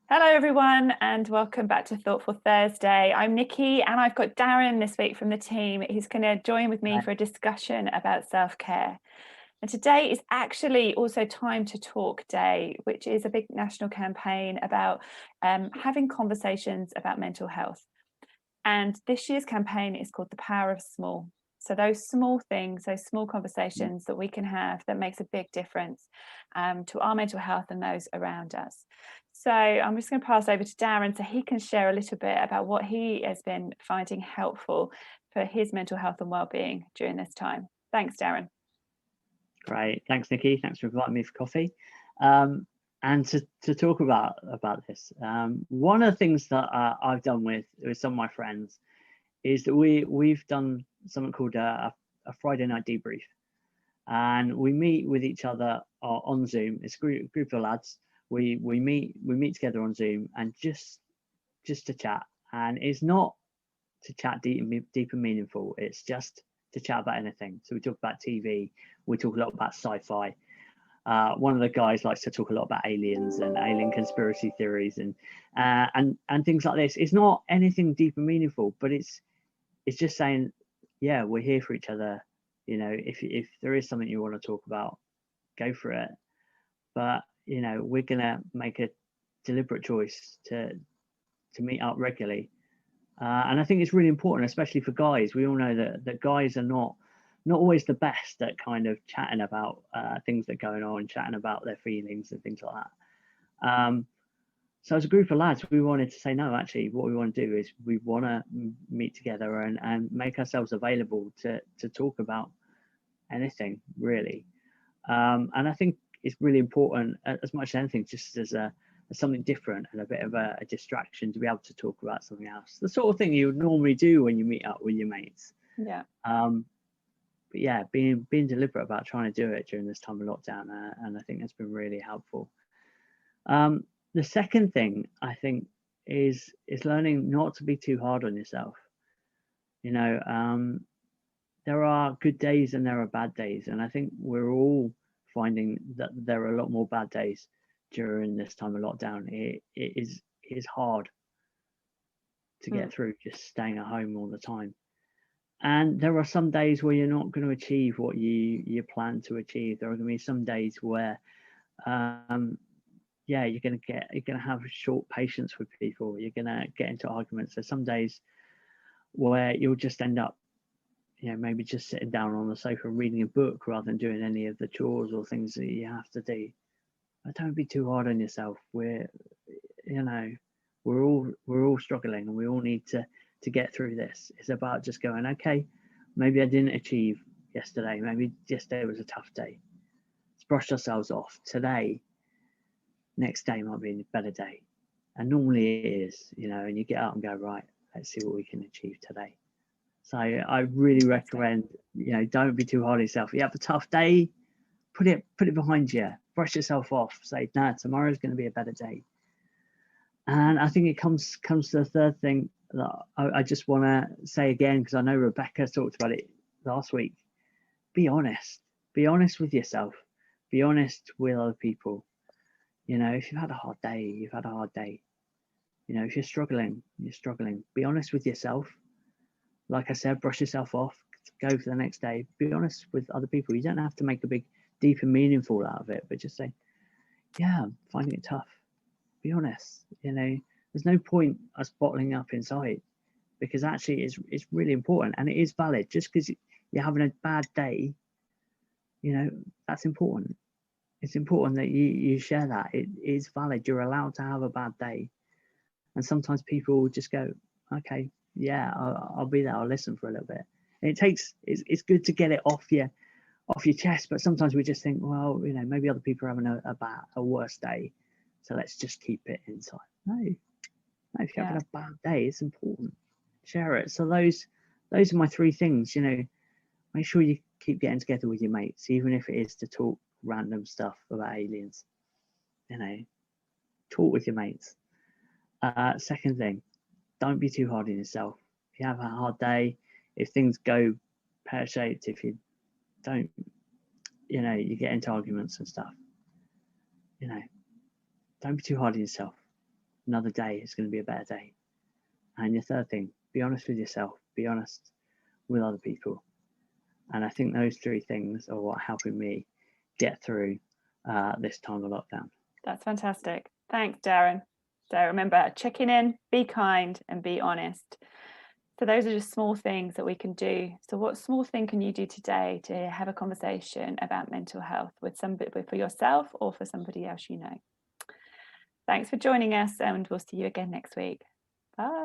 Hello, everyone, and welcome back to Thoughtful Thursday. I'm Nicky, and I've got Darren this week from the team. He's going to join with me Right. for a discussion about self-care. And today is actually also Time to Talk Day, which is a big national campaign about having conversations about mental health. And this year's campaign is called The Power of Small. So those small things, those small conversations that we can have that makes a big difference to our mental health and those around us. So I'm just going to pass over to Darren so he can share a little bit about what he has been finding helpful for his mental health and well-being during this time. Thanks, Darren. Great. Thanks, Nicky. Thanks for inviting me for coffee. And to talk about this, one of the things that I've done with some of my friends is that we've done something called a Friday night debrief, and we meet with each other on Zoom. It's a group of lads. We meet together on Zoom and just to chat. And it's not to chat deep and meaningful. It's just to chat about anything. So we talk about TV. We talk a lot about sci-fi. One of the guys likes to talk a lot about aliens and alien conspiracy theories and things like this. It's not anything deep and meaningful, but it's just saying, yeah, we're here for each other. You know, if there is something you want to talk about, go for it. But you know, we're gonna make a deliberate choice to meet up regularly. And I think it's really important, especially for guys. We all know that guys are not always the best at kind of chatting about things that are going on, chatting about their feelings and things like that. So as a group of lads, we wanted to say, no, actually, what we want to do is we want to meet together and make ourselves available to talk about anything, really. And I think it's really important, as much as anything, just as something different and a bit of a distraction to be able to talk about something else. The sort of thing you would normally do when you meet up with your mates. Yeah. But yeah, being deliberate about trying to do it during this time of lockdown, and I think that's been really helpful. The second thing I think is learning not to be too hard on yourself. You know, there are good days and there are bad days, and I think we're all finding that there are a lot more bad days during this time of lockdown. It is hard to get through just staying at home all the time. And there are some days where you're not going to achieve what you plan to achieve. There are going to be some days where yeah, you're going to have short patience with people. You're going to get into arguments. There's some days where you'll just end up, you know, maybe just sitting down on the sofa reading a book rather than doing any of the chores or things that you have to do. But don't be too hard on yourself. We're all struggling, and we all need to get through this. It's about just going, okay, maybe I didn't achieve yesterday. Maybe yesterday was a tough day. Let's brush ourselves off. Today, next day might be a better day. And normally it is, you know, and you get up and go, right, let's see what we can achieve today. So I really recommend, you know, don't be too hard on yourself. You have a tough day, put it behind you, brush yourself off, say, nah, tomorrow's going to be a better day. And I think it comes to the third thing that I just want to say again, because I know Rebecca talked about it last week. Be honest. Be honest with yourself. Be honest with other people. You know, if you've had a hard day, you've had a hard day. You know, if you're struggling, you're struggling. Be honest with yourself. Like I said, brush yourself off, go for the next day. Be honest with other people. You don't have to make a big, deep and meaningful out of it, but just say, yeah, I'm finding it tough. Be honest. You know, there's no point us bottling up inside, because actually it's really important and it is valid. Just because you're having a bad day, you know, that's important. It's important that you share that. It is valid. You're allowed to have a bad day. And sometimes people just go, okay, yeah, I'll be there. I'll listen for a little bit. And it's good to get it off your chest. But sometimes we just think, well, you know, maybe other people are having a worse day, so let's just keep it inside. No, if you're having a bad day, it's important. Share it. So those are my three things. You know, make sure you keep getting together with your mates, even if it is to talk random stuff about aliens. You know, talk with your mates. Second thing, don't be too hard on yourself. If you have a hard day, if things go pear-shaped, if you don't, you know, you get into arguments and stuff, you know, don't be too hard on yourself. another day is going to be a better day. And your third thing, be honest with yourself, be honest with other people. And I think those three things are what are helping me get through this time of lockdown. That's fantastic. Thanks, Darren. So remember, checking in, be kind, and be honest. So those are just small things that we can do. So what small thing can you do today to have a conversation about mental health with somebody, for yourself or for somebody else you know? Thanks for joining us, and we'll see you again next week. Bye.